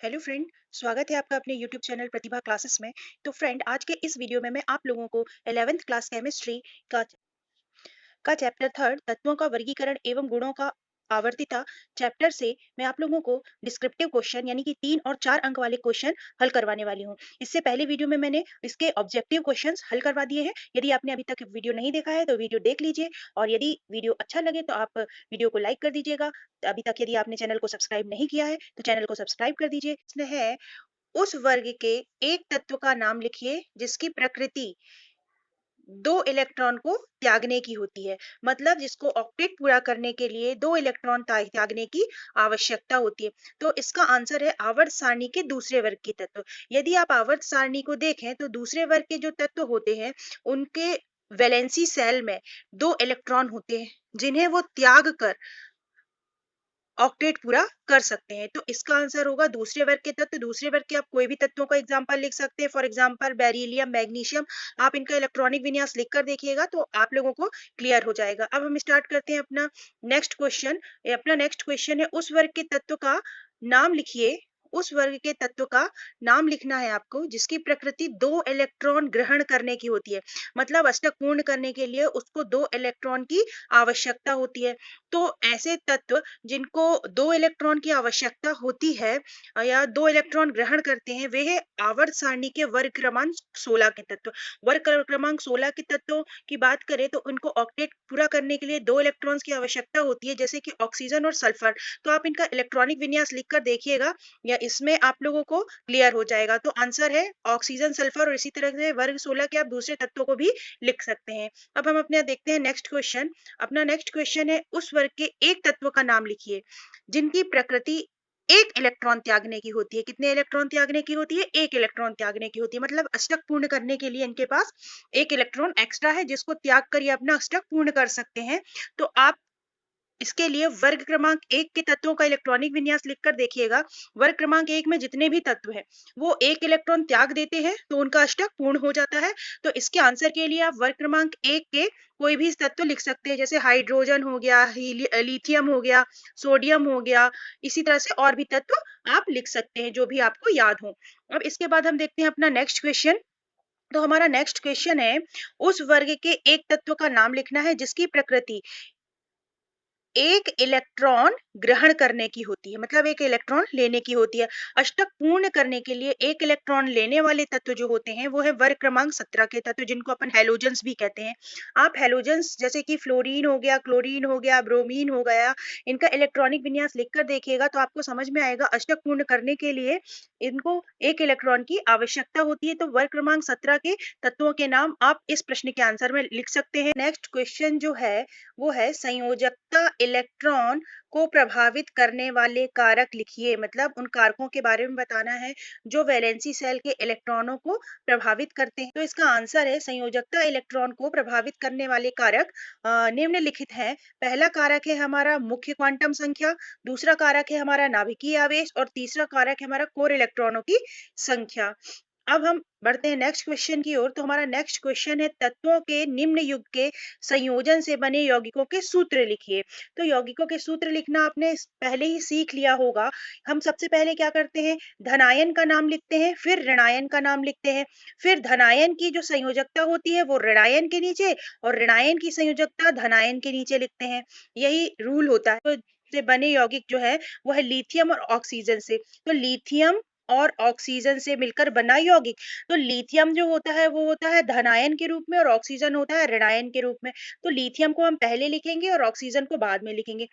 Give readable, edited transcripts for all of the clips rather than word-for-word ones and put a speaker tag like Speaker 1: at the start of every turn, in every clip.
Speaker 1: Hello friend. स्वागत है आपका अपने यूट्यूब चैनल प्रतिभा क्लासेस में। तो फ्रेंड, आज के इस वीडियो में मैं आप लोगों को 11th क्लास केमिस्ट्री का चैप्टर थर्ड तत्वों का वर्गीकरण एवं गुणों का आवर्तिता चैप्टर से मैं आप लोगों को डिस्क्रिप्टिव क्वेश्चन यानी कि 3 और 4 अंक वाले क्वेश्चन हल करवाने वाली हूँ। इससे पहले वीडियो में मैंने इसके ऑब्जेक्टिव क्वेश्चंस हल करवा दिए हैं। यदि आपने अभी तक वीडियो नहीं देखा है तो वीडियो देख लीजिए, और यदि वीडियो अच्छा लगे तो आप वीडियो को लाइक कर दीजिएगा। अभी तक यदि आपने चैनल को सब्सक्राइब नहीं किया है तो चैनल को सब्सक्राइब कर दीजिए। इसमें है, उस वर्ग के एक तत्व का नाम लिखिए जिसकी प्रकृति 2 इलेक्ट्रॉन को त्यागने की होती है। मतलब जिसको ऑक्टेट पूरा करने के लिए 2 इलेक्ट्रॉन त्यागने की आवश्यकता होती है। तो इसका आंसर है आवर्त सारणी के दूसरे वर्ग के तत्व। यदि आप आवर्त सारणी को देखें तो दूसरे वर्ग के जो तत्व होते हैं उनके वैलेंसी सेल में 2 इलेक्ट्रॉन होते हैं जिन्हें वो त्याग कर ऑक्टेट पूरा कर सकते हैं। तो इसका आंसर होगा दूसरे वर्ग के तत्व। दूसरे वर्ग के आप कोई भी तत्वों का एग्जांपल लिख सकते हैं, फॉर एग्जांपल बेरिलियम, मैग्नीशियम। आप इनका इलेक्ट्रॉनिक विन्यास लिख कर देखिएगा तो आप लोगों को क्लियर हो जाएगा। अब हम स्टार्ट करते हैं अपना नेक्स्ट क्वेश्चन। अपना नेक्स्ट क्वेश्चन है, उस वर्ग के तत्व का नाम लिखिए। उस वर्ग के तत्व का नाम लिखना है आपको जिसकी प्रकृति 2 इलेक्ट्रॉन ग्रहण करने की होती है। मतलब अष्टक पूर्ण करने के लिए उसको 2 इलेक्ट्रॉन की आवश्यकता होती है। तो ऐसे तत्व जिनको 2 इलेक्ट्रॉन की आवश्यकता होती है या 2 इलेक्ट्रॉन ग्रहण करते हैं, वे है आवर्त सारणी के वर्ग क्रमांक 16 के तत्व। वर्ग क्रमांक 16 के तत्वों की बात करें तो उनको ऑक्टेट पूरा करने के लिए 2 इलेक्ट्रॉन्स की आवश्यकता होती है, जैसे कि ऑक्सीजन और सल्फर। तो आप इनका इलेक्ट्रॉनिक विन्यास लिखकर देखिएगा या इसमें आप लोगों को क्लियर हो जाएगा। तो आंसर है ऑक्सीजन, सल्फर, और इसी तरह से वर्ग 16 के आप दूसरे तत्वों को भी लिख सकते हैं। अब हम अपने देखते हैं नेक्स्ट क्वेश्चन। अपना नेक्स्ट क्वेश्चन है, उस वर्ग के एक तत्व का नाम लिखिए जिनकी प्रकृति 1 इलेक्ट्रॉन त्यागने की होती है। कितने इलेक्ट्रॉन त्यागने की होती है? 1 इलेक्ट्रॉन त्यागने की होती है। मतलब अष्टक पूर्ण करने के लिए इनके पास 1 इलेक्ट्रॉन एक्स्ट्रा है जिसको त्याग कर ये अपना अष्टक पूर्ण कर सकते हैं। तो आप इसके लिए वर्ग क्रमांक 1 के तत्वों का इलेक्ट्रॉनिक विन्यास लिखकर देखिएगा। वर्ग क्रमांक 1 में जितने भी तत्व हैं वो 1 इलेक्ट्रॉन त्याग देते हैं तो उनका अष्टक पूर्ण हो जाता है। तो इसके आंसर के लिए आप वर्ग क्रमांक 1 के कोई भी तत्व लिख सकते हैं, जैसे हाइड्रोजन हो गया, लिथियम हो गया, सोडियम हो गया। इसी तरह से और भी तत्व आप लिख सकते हैं जो भी आपको याद हो। अब इसके बाद हम देखते हैं अपना नेक्स्ट क्वेश्चन। तो हमारा नेक्स्ट क्वेश्चन है, उस वर्ग के एक तत्व का नाम लिखना है जिसकी प्रकृति 1 इलेक्ट्रॉन ग्रहण करने की होती है। मतलब 1 इलेक्ट्रॉन लेने की होती है। अष्टक पूर्ण करने के लिए 1 इलेक्ट्रॉन लेने वाले तत्व जो होते हैं वो है वर्ग क्रमांक 17 के तत्व, जिनको अपन हेलोजेंस भी कहते हैं। आप हेलोजेंस जैसे कि फ्लोरीन हो गया, क्लोरीन हो गया, ब्रोमीन हो गया, इनका इलेक्ट्रॉनिक विन्यास लिखकर देखिएगा तो आपको समझ में आएगा अष्टक पूर्ण करने के लिए इनको 1 इलेक्ट्रॉन की आवश्यकता होती है। तो वर्ग क्रमांक 17 के तत्वों के नाम आप इस प्रश्न के आंसर में लिख सकते हैं। नेक्स्ट क्वेश्चन जो है वो है, संयोजकता इलेक्ट्रॉन को प्रभावित करने वाले कारक लिखिए। मतलब उन कारकों के बारे में बताना है जो वैलेंसी सेल के इलेक्ट्रॉनों को प्रभावित करते हैं। तो इसका आंसर है, संयोजकता इलेक्ट्रॉन को प्रभावित करने वाले कारक निम्नलिखित हैं। पहला कारक है हमारा मुख्य क्वांटम संख्या, दूसरा कारक है हमारा नाभिकीय आवेश, और तीसरा कारक है हमारा कोर इलेक्ट्रॉनों की संख्या। अब हम बढ़ते हैं नेक्स्ट क्वेश्चन की ओर। तो हमारा नेक्स्ट क्वेश्चन है, तत्वों के निम्न युग के संयोजन से बने यौगिकों के सूत्र लिखिए। तो यौगिकों के सूत्र लिखना आपने पहले ही सीख लिया होगा। हम सबसे पहले क्या करते हैं, धनायन का नाम लिखते हैं, फिर ऋणायन का नाम लिखते हैं, फिर धनायन की जो संयोजकता होती है वो ऋणायन के नीचे, और ऋणायन की संयोजकता धनायन के नीचे लिखते हैं। यही रूल होता है। तो से बने यौगिक जो है वो है लिथियम और ऑक्सीजन से। तो लिथियम और ऑक्सीजन से मिलकर बना यौगिक। तो लिथियम जो होता है वो होता है धनायन के रूप में, और ऑक्सीजन होता है ऋणायन के रूप में। तो लिथियम को हम पहले लिखेंगे और ऑक्सीजन को बाद में लिखेंगे।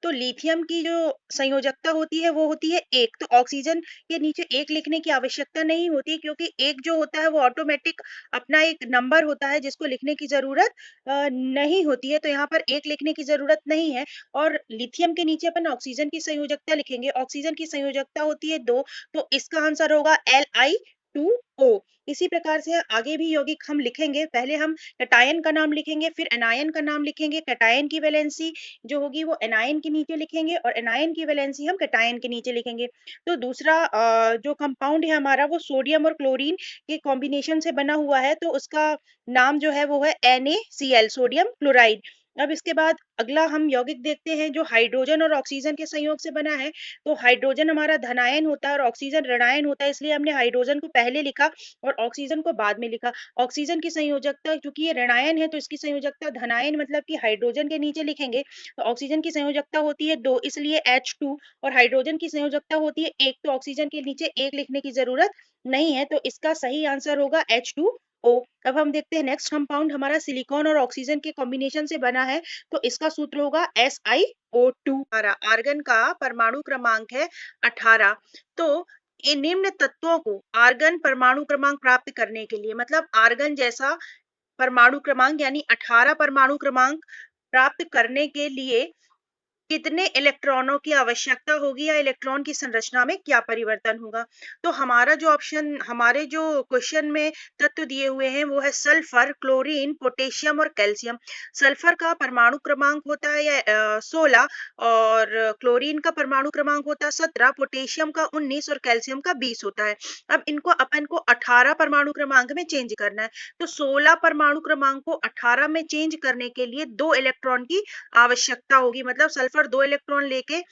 Speaker 1: तो लिथियम की जो संयोजकता होती है वो होती है 1। तो ऑक्सीजन के नीचे 1 लिखने की आवश्यकता नहीं होती, क्योंकि 1 जो होता है वो ऑटोमेटिक अपना एक नंबर होता है जिसको लिखने की जरूरत नहीं होती है। तो यहाँ पर 1 लिखने की जरूरत नहीं है। और लिथियम के नीचे अपन ऑक्सीजन की संयोजकता लिखेंगे। ऑक्सीजन की संयोजकता होती है 2। तो इसका आंसर होगा Li2O। इसी प्रकार से आगे भी यौगिक हम लिखेंगे। पहले हम कैटायन का नाम लिखेंगे, फिर एनायन का नाम लिखेंगे। कैटायन की वैलेंसी जो होगी वो एनायन के नीचे लिखेंगे, और एनायन की वैलेंसी हम कैटायन के नीचे लिखेंगे। तो दूसरा जो कंपाउंड है हमारा वो सोडियम और क्लोरीन के कॉम्बिनेशन से बना हुआ है। तो उसका नाम जो है वो है NaCl, सोडियम क्लोराइड। अब इसके बाद अगला हम यौगिक देखते हैं जो हाइड्रोजन और ऑक्सीजन के संयोग से बना है। तो हाइड्रोजन हमारा धनायन होता है और ऑक्सीजन ऋणायन होता है, इसलिए हमने हाइड्रोजन को पहले लिखा और ऑक्सीजन को बाद में लिखा। ऑक्सीजन की संयोजकता, क्योंकि ये ऋणायन है तो इसकी संयोजकता धनायन, मतलब कि हाइड्रोजन के नीचे लिखेंगे तो ऑक्सीजन की संयोजकता होती है 2, इसलिए H2, और हाइड्रोजन की संयोजकता होती है 1, तो ऑक्सीजन के नीचे 1 लिखने की जरूरत नहीं है, तो इसका सही आंसर होगा H2O। अब हम देखते हैं नेक्स्ट कंपाउंड हमारा सिलिकॉन और ऑक्सीजन के कॉम्बिनेशन से बना है, तो इसका सूत्र होगा SiO2। हमारा आर्गन का परमाणु क्रमांक है 18। तो इन निम्न तत्वों को आर्गन परमाणु क्रमांक प्राप्त करने के लिए, मतलब आर्गन जैसा परमाणु क्रमांक यानी 18 परमाणु क्रमांक प्राप्त करने के लिए कितने इलेक्ट्रॉनों की आवश्यकता होगी या इलेक्ट्रॉन की संरचना में क्या परिवर्तन होगा। तो हमारा जो ऑप्शन, हमारे जो क्वेश्चन में तत्व दिए हुए हैं वो है सल्फर, क्लोरीन, पोटेशियम और कैल्शियम। सल्फर का परमाणु क्रमांक होता है 16, और क्लोरीन का परमाणु क्रमांक होता है 17, पोटेशियम का 19 और कैल्शियम का 20 होता है। अब इनको अपन को 18 परमाणु क्रमांक में चेंज करना है, तो 16 परमाणु क्रमांक को 18 में चेंज करने के लिए 2 इलेक्ट्रॉन की आवश्यकता होगी, मतलब सल्फर 2 इलेक्ट्रॉन लेके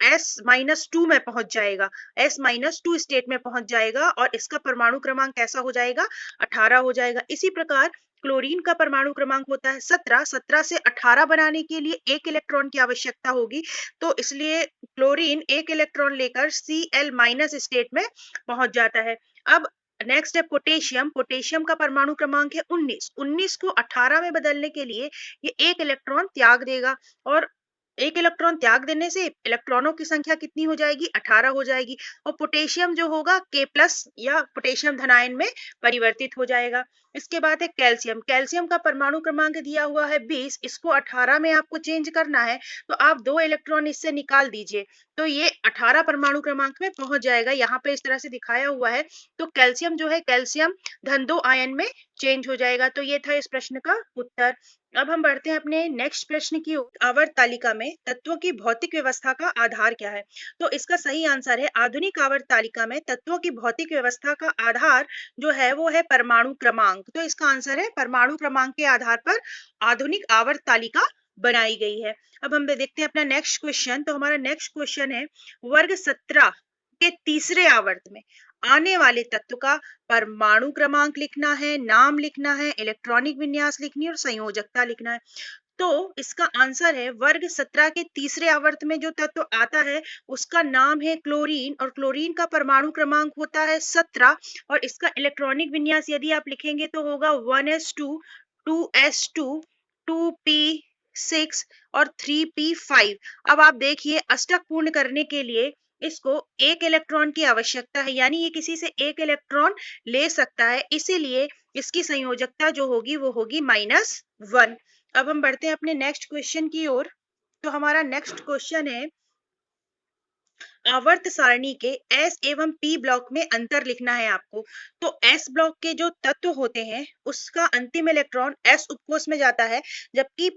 Speaker 1: S-2 में पहुंच जाएगा, S-2 स्टेट में पहुंच जाएगा और इसका परमाणु क्रमांक कैसा हो जाएगा, 18 हो जाएगा। इसी प्रकार क्लोरीन का परमाणु क्रमांक होता है 17, 17 से 18 बनाने के लिए 1 इलेक्ट्रॉन की आवश्यकता होगी, तो इसलिए क्लोरीन 1 इलेक्ट्रॉन लेकर Cl- स्टेट में पहुंच जाता है। अब नेक्स्ट है पोटेशियम। पोटेशियम का परमाणु क्रमांक है 19, 19 को 18 में बदलने के लिए ये 1 इलेक्ट्रॉन त्याग देगा, और 1 इलेक्ट्रॉन त्याग देने से इलेक्ट्रॉनों की संख्या कितनी हो जाएगी, 18 हो जाएगी, और पोटेशियम जो होगा K+ या पोटेशियम धनायन में परिवर्तित हो जाएगा। इसके बाद है कैल्शियम। कैल्शियम का परमाणु क्रमांक दिया हुआ है 20, इसको 18 में आपको चेंज करना है, तो आप 2 इलेक्ट्रॉन इससे निकाल दीजिए, तो ये 18 परमाणु क्रमांक में पहुंच जाएगा। यहाँ पे इस तरह से दिखाया हुआ है, तो कैल्शियम जो है, कैल्शियम धन 2 आयन में चेंज हो जाएगा। तो ये था इस प्रश्न का उत्तर। अब हम बढ़ते हैं अपने नेक्स्ट प्रश्न की ओर। आवर्त तालिका में तत्वों की भौतिक व्यवस्था का आधार क्या है? तो इसका सही आंसर है आधुनिक आवर्त तालिका में तत्वों की भौतिक व्यवस्था का आधार जो है वो है परमाणु क्रमांक। तो इसका आंसर है परमाणु क्रमांक के आधार पर आधुनिक आवर्त तालिका बनाई गई है। अब हम देखते हैं अपना नेक्स्ट क्वेश्चन। तो हमारा नेक्स्ट क्वेश्चन है वर्ग 17 के तीसरे आवर्त में आने वाले तत्व का परमाणु क्रमांक लिखना है, नाम लिखना है, इलेक्ट्रॉनिक विन्यास लिखनी है और संयोजकता लिखना है। तो इसका आंसर है वर्ग 17 के तीसरे आवर्त में जो तत्व आता है उसका नाम है क्लोरीन, और क्लोरीन का परमाणु क्रमांक होता है 17, और इसका इलेक्ट्रॉनिक विन्यास यदि आप लिखेंगे तो होगा 1s2, 2s2, 2p6 और 3p5। अब आप देखिए अष्टक पूर्ण करने के लिए इसको 1 इलेक्ट्रॉन की आवश्यकता है, यानी ये किसी से 1 इलेक्ट्रॉन ले सकता है, इसीलिए इसकी संयोजकता जो होगी वो होगी -1। अब हम बढ़ते हैं अपने नेक्स्ट क्वेश्चन की ओर। तो हमारा नेक्स्ट क्वेश्चन है आवर्त सारणी के S एवं P ब्लॉक में अंतर लिखना है आपको। तो S ब्लॉक के जो तत्व होते हैं उसका अंतिम इलेक्ट्रॉन S उपकोष में जाता है, जबकि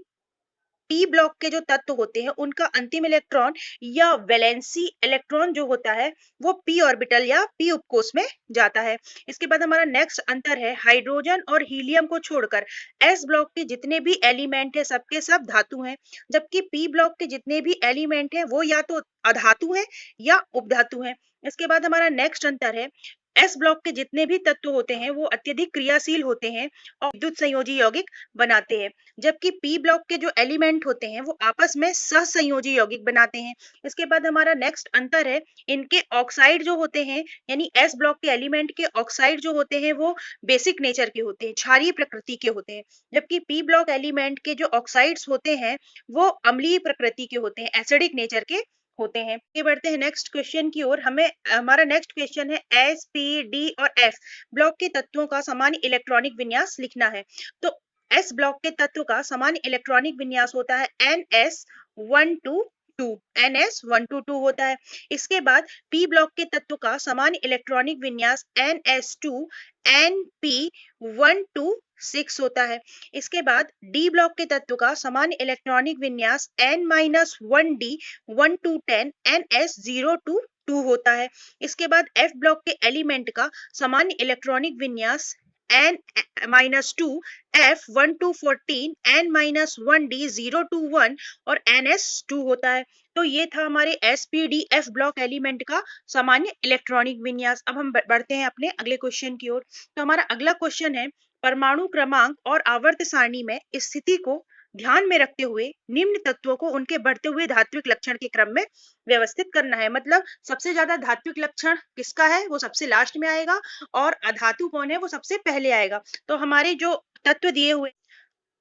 Speaker 1: पी ब्लॉक के जो तत्व होते हैं उनका अंतिम इलेक्ट्रॉन या वैलेंसी इलेक्ट्रॉन जो होता है वो पी ऑर्बिटल या पी उपकोष में जाता है। इसके बाद हमारा नेक्स्ट अंतर है हाइड्रोजन और हीलियम को छोड़कर एस ब्लॉक के जितने भी एलिमेंट है सबके सब धातु हैं, जबकि पी ब्लॉक के जितने भी एलिमेंट है वो या तो अधातु है या उपधातु है। इसके बाद हमारा नेक्स्ट अंतर है एस ब्लॉक के जितने भी तत्व होते हैं वो अत्यधिक क्रियाशील होते हैं और विद्युत संयोजी यौगिक बनाते हैं, जबकि पी ब्लॉक के जो एलिमेंट होते हैं वो आपस में सहसंयोजी यौगिक बनाते हैं। इसके बाद हमारा नेक्स्ट अंतर है इनके ऑक्साइड जो होते हैं, यानी एस ब्लॉक के एलिमेंट के ऑक्साइड जो होते हैं वो बेसिक नेचर के होते हैं, क्षारीय प्रकृति के होते हैं, जबकि पी ब्लॉक एलिमेंट के जो ऑक्साइड्स होते हैं वो अम्लीय प्रकृति के होते हैं, एसिडिक नेचर के होते हैं। आगे बढ़ते हैं नेक्स्ट क्वेश्चन की ओर। हमें हमारा नेक्स्ट क्वेश्चन है एस पी डी और एफ ब्लॉक के तत्वों का सामान्य इलेक्ट्रॉनिक विन्यास लिखना है। तो एस ब्लॉक के तत्व का सामान्य इलेक्ट्रॉनिक विन्यास होता है NS122, NS122 होता है। इसके बाद पी ब्लॉक के तत्व का सामान्य इलेक्ट्रॉनिक विन्यास NS2NP126 होता है। इसके बाद डी ब्लॉक के तत्व का सामान्य इलेक्ट्रॉनिक विन्यास N-1D 1,2,10 NS022 होता है। इसके बाद एफ ब्लॉक के एलिमेंट का सामान्य इलेक्ट्रॉनिक विन्यास N-2, F 1 to 14, N-1D 0 to 1 और NS2 होता है। तो ये था हमारे SPDF ब्लॉक एलिमेंट का सामान्य इलेक्ट्रॉनिक विन्यास। अब हम बढ़ते हैं अपने अगले क्वेश्चन की ओर। तो हमारा अगला क्वेश्चन है, परमाणु क्रमांक और आवर्त सारणी में स्थिति को ध्यान में रखते हुए निम्न तत्वों को उनके बढ़ते हुए धात्विक लक्षण के क्रम में व्यवस्थित करना है। मतलब सबसे ज्यादा धात्विक लक्षण किसका है, वो सबसे लास्ट में आएगा, और अधातु कौन है, वो सबसे पहले आएगा। तो हमारे जो तत्व दिए हुए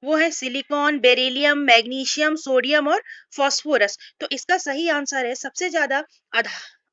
Speaker 1: वो है सिलिकॉन, बेरिलियम, मैग्नीशियम, सोडियम और फास्फोरस। तो इसका सही आंसर है, सबसे ज्यादा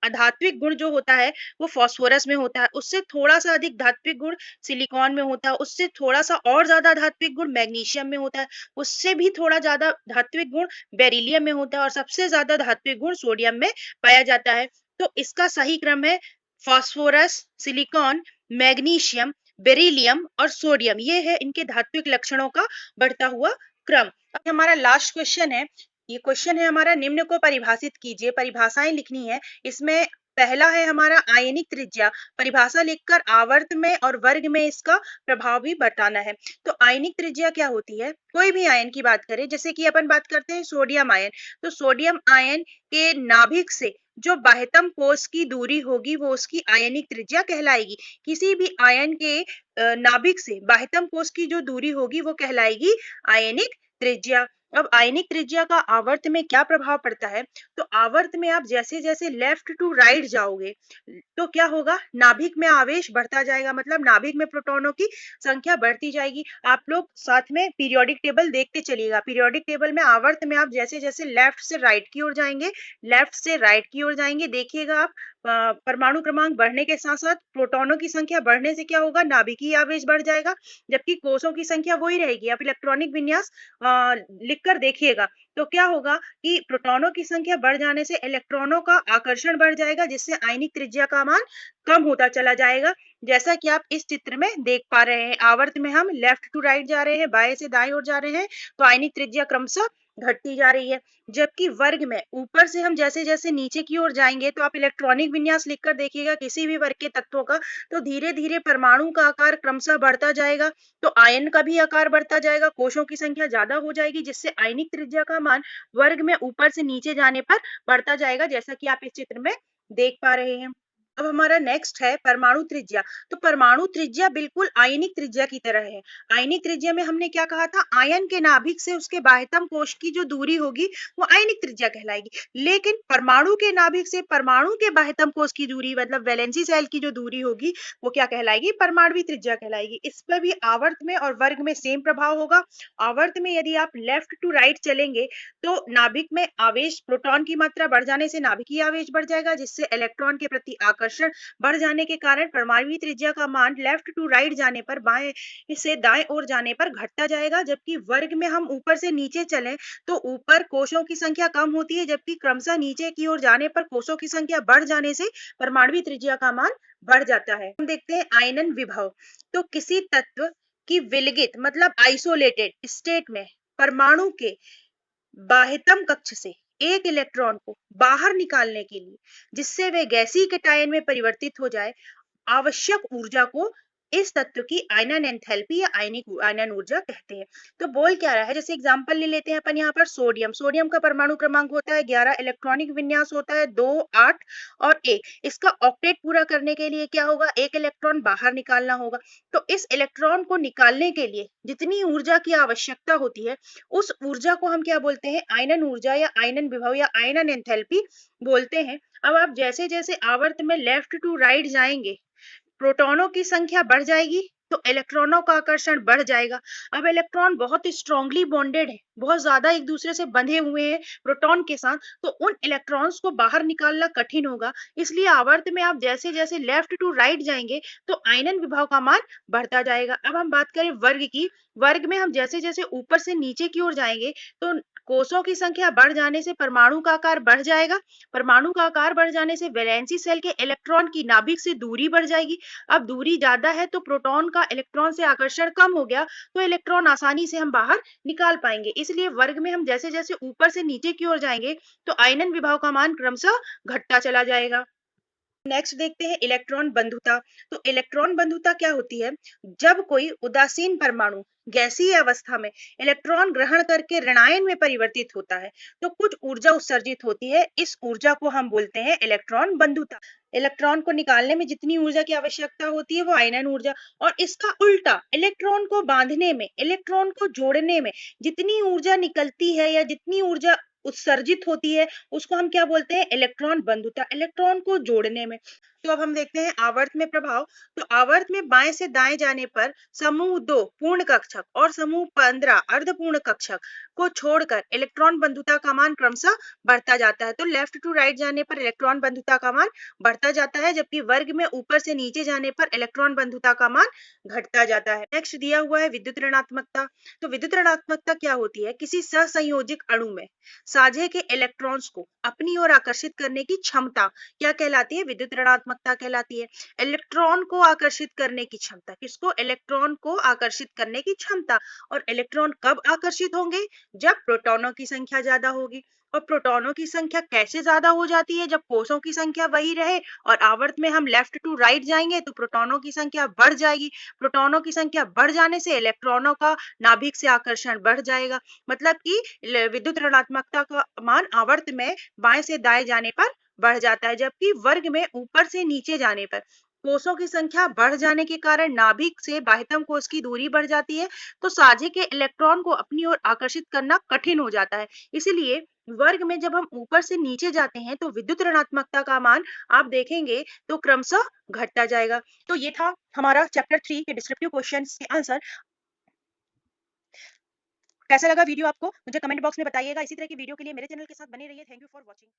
Speaker 1: अधात्विक गुण जो होता है वो फास्फोरस में होता है, उससे थोड़ा सा अधिक धात्विक गुण सिलिकॉन में होता है, उससे थोड़ा सा और ज्यादा धात्विक गुण मैग्नीशियम में होता है, उससे भी थोड़ा ज्यादा धात्विक गुण बेरिलियम में होता है, और सबसे ज्यादा धात्विक गुण सोडियम में पाया जाता है। तो इसका सही क्रम है फास्फोरस, सिलिकॉन, मैग्नीशियम, बेरिलियम और सोडियम। ये है इनके धात्विक लक्षणों का बढ़ता हुआ क्रम। अब हमारा लास्ट क्वेश्चन है, ये क्वेश्चन है हमारा, निम्न को परिभाषित कीजिए। परिभाषाएं लिखनी है इसमें। पहला है हमारा आयनिक त्रिज्या। परिभाषा लिखकर आवर्त में और वर्ग में इसका प्रभाव भी बताना है। तो आयनिक त्रिज्या क्या होती है, कोई भी आयन की बात करें, जैसे कि अपन बात करते हैं सोडियम आयन, तो सोडियम आयन के नाभिक से जो बाह्यतम कोश की दूरी होगी वो उसकी आयनिक त्रिज्या कहलाएगी। किसी भी आयन के नाभिक से बाह्यतम कोश की जो दूरी होगी वो कहलाएगी आयनिक त्रिज्या। अब आयनिक त्रिज्या का आवर्त में क्या प्रभाव पड़ता है, तो आवर्त में आप जैसे जैसे लेफ्ट टू राइट जाओगे तो क्या होगा, नाभिक में आवेश बढ़ता जाएगा, मतलब नाभिक में प्रोटॉनों की संख्या बढ़ती जाएगी। आप लोग साथ में पीरियोडिक टेबल देखते चलिएगा, पीरियोडिक टेबल में आवर्त में आप जैसे जैसे लेफ्ट से राइट की ओर जाएंगे, लेफ्ट से राइट की ओर जाएंगे, देखिएगा आप परमाणु क्रमांक बढ़ने के साथ साथ प्रोटॉनों की संख्या बढ़ने से क्या होगा, नाभिकीय आवेश बढ़ जाएगा, जबकि कोषों की संख्या वही रहेगी। आप इलेक्ट्रॉनिक विन्यास लिख कर देखिएगा तो क्या होगा कि प्रोटॉनों की संख्या बढ़ जाने से इलेक्ट्रॉनों का आकर्षण बढ़ जाएगा, जिससे आयनिक त्रिज्या का मान कम होता चला जाएगा। जैसा कि आप इस चित्र में देख पा रहे हैं, आवर्त में हम लेफ्ट टू राइट जा रहे हैं, बाएं से दाएं ओर जा रहे हैं, तो आयनिक त्रिज्या क्रमशः घटती जा रही है। जबकि वर्ग में ऊपर से हम जैसे जैसे नीचे की ओर जाएंगे, तो आप इलेक्ट्रॉनिक विन्यास लिखकर देखिएगा किसी भी वर्ग के तत्वों का, तो धीरे धीरे परमाणु का आकार क्रमशः बढ़ता जाएगा, तो आयन का भी आकार बढ़ता जाएगा, कोषों की संख्या ज्यादा हो जाएगी, जिससे आयनिक त्रिज्या का मान वर्ग में ऊपर से नीचे जाने पर बढ़ता जाएगा, जैसा कि आप इस चित्र में देख पा रहे हैं। अब हमारा नेक्स्ट है परमाणु त्रिज्या। तो परमाणु त्रिज्या बिल्कुल आयनिक त्रिज्या की तरह है। आयनिक त्रिज्या में हमने क्या कहा था, आयन के नाभिक से उसके बाह्यतम कोश की जो दूरी होगी वो आयनिक त्रिज्या कहलाएगी। लेकिन परमाणु के नाभिक से परमाणु के बाह्यतम कोश की दूरी, मतलब वैलेंसी सेल की जो दूरी होगी वो क्या कहलाएगी, परमाणु त्रिज्या कहलाएगी। इस पर भी आवर्त में और वर्ग में सेम प्रभाव होगा। आवर्त में यदि आप लेफ्ट टू राइट चलेंगे तो नाभिक में आवेश, प्रोटॉन की मात्रा बढ़ जाने से नाभिकीय आवेश बढ़ जाएगा, जिससे इलेक्ट्रॉन के प्रति आकर्षण बढ़ जाने के कारण परमाणु त्रिज्या का मान लेफ्ट टू राइट जाने पर, बाएं से दाएं ओर जाने पर घटता जाएगा। जबकि वर्ग में हम ऊपर से नीचे चलें तो ऊपर कोषों की संख्या कम होती है, जबकि क्रमशः नीचे की ओर जाने पर कोषों की संख्या बढ़ जाने से परमाणु त्रिज्या का मान बढ़ जाता है। हम देखते हैं आयनन विभव। तो किसी तत्व की विलगित मतलब आइसोलेटेड स्टेट में परमाणु के बाह्यतम कक्ष से एक इलेक्ट्रॉन को बाहर निकालने के लिए, जिससे वे गैसीय कैटायन में परिवर्तित हो जाए, आवश्यक ऊर्जा को इस तत्व की आयनन एंथैल्पी या आयनिक आयनन ऊर्जा कहते हैं। तो बोल क्या रहा है, जैसे एग्जांपल ले लेते हैं अपन यहाँ पर सोडियम। सोडियम का परमाणु क्रमांक होता है 11, इलेक्ट्रॉनिक विन्यास होता है 2, 8 और 1। इसका ऑक्टेट पूरा करने के लिए क्या होगा, एक इलेक्ट्रॉन बाहर निकालना होगा। तो इस इलेक्ट्रॉन को निकालने के लिए जितनी ऊर्जा की आवश्यकता होती है, उस ऊर्जा को हम क्या बोलते हैं, आयनन ऊर्जा या आयनन विभव या आयनन एंथैल्पी बोलते हैं। अब आप जैसे जैसे आवर्त में लेफ्ट टू राइट जाएंगे, प्रोटॉनों की संख्या बढ़ जाएगी तो इलेक्ट्रॉनों का आकर्षण बढ़ जाएगा। अब इलेक्ट्रॉन बहुत स्ट्रांगली बॉन्डेड है, बहुत ज्यादा एक दूसरे से बंधे हुए हैं प्रोटॉन के साथ, तो उन इलेक्ट्रॉन्स को बाहर निकालना कठिन होगा। इसलिए आवर्त में आप जैसे जैसे लेफ्ट टू राइट जाएंगे तो आयनन विभव का मान बढ़ता जाएगा। अब हम बात करें वर्ग की। वर्ग में हम जैसे जैसे ऊपर से नीचे की ओर जाएंगे तो कोषों की संख्या बढ़ जाने से परमाणु का आकार बढ़ जाएगा। परमाणु का आकार बढ़ जाने से वैलेंसी सेल के इलेक्ट्रॉन की नाभिक से दूरी बढ़ जाएगी। अब दूरी ज्यादा है तो प्रोटॉन का इलेक्ट्रॉन से आकर्षण कम हो गया, तो इलेक्ट्रॉन आसानी से हम बाहर निकाल पाएंगे। इसलिए वर्ग में हम जैसे जैसे ऊपर से नीचे की ओर जाएंगे तो आयनन विभव का मान क्रमशः घटता चला जाएगा। नेक्स्ट देखते हैं इलेक्ट्रॉन बंधुता। तो इलेक्ट्रॉन बंधुता क्या होती है? जब कोई उदासीन परमाणु गैसीय अवस्था में इलेक्ट्रॉन ग्रहण करके ऋणायन में परिवर्तित होता है तो कुछ ऊर्जा उत्सर्जित होती है, इस ऊर्जा को हम बोलते हैं इलेक्ट्रॉन बंधुता। इलेक्ट्रॉन को निकालने में जितनी ऊर्जा की आवश्यकता होती है वो आयनन ऊर्जा, और इसका उल्टा इलेक्ट्रॉन को बांधने में, इलेक्ट्रॉन को जोड़ने में जितनी ऊर्जा निकलती है या जितनी ऊर्जा उत्सर्जित होती है उसको हम क्या बोलते हैं? इलेक्ट्रॉन बंधुता, इलेक्ट्रॉन को जोड़ने में। तो अब हम देखते हैं आवर्त में प्रभाव। तो आवर्त में बाएं से दाएं जाने पर समूह 2 पूर्ण कक्षक और समूह 15 अर्धपूर्ण कक्षक को छोड़कर इलेक्ट्रॉन बंधुता का मान क्रमशः बढ़ता जाता है। तो लेफ्ट टू राइट जाने पर इलेक्ट्रॉन बंधुता का मान बढ़ता जाता है, जबकि वर्ग में ऊपर से नीचे जाने पर इलेक्ट्रॉन बंधुता का मान घटता जाता है। नेक्स्ट दिया हुआ है विद्युत ऋणात्मकता। तो विद्युत ऋणात्मकता क्या होती है? किसी सहसंयोजक अणु में साझे के इलेक्ट्रॉन्स को अपनी ओर आकर्षित करने की क्षमता क्या कहलाती है? विद्युत ऋणात्मकता कहलाती है। इलेक्ट्रॉन को आकर्षित करने की क्षमता, किसको? इलेक्ट्रॉन को आकर्षित करने की क्षमता। और इलेक्ट्रॉन कब आकर्षित होंगे? जब प्रोटॉनों की संख्या ज्यादा होगी। और प्रोटॉनों की संख्या कैसे ज्यादा हो जाती है? जब कोषों की संख्या वही रहे और आवर्त में हम लेफ्ट टू राइट जाएंगे तो प्रोटॉनों की संख्या बढ़ जाएगी। प्रोटॉनों की संख्या बढ़ जाने से इलेक्ट्रॉनों का नाभिक से आकर्षण बढ़ जाएगा। मतलब कि विद्युत ऋणात्मकता का मान आवर्त में बाएं से दाएं जाने पर बढ़ जाता है, जबकि वर्ग में ऊपर से नीचे जाने पर कोषों की संख्या बढ़ जाने के कारण नाभिक से बाह्यतम कोष की दूरी बढ़ जाती है, तो साझे के इलेक्ट्रॉन को अपनी ओर आकर्षित करना कठिन हो जाता है। इसीलिए वर्ग में जब हम ऊपर से नीचे जाते हैं तो विद्युत ऋणात्मकता का मान आप देखेंगे तो क्रमशः घटता जाएगा। तो ये था हमारा चैप्टर 3 के डिस्क्रिप्टिव क्वेश्चंस के आंसर। कैसा लगा वीडियो आपको? मुझे कमेंट बॉक्स में बताइएगा। इसी तरह की वीडियो के लिए मेरे चैनल के साथ बने रहिए। Thank you for watching.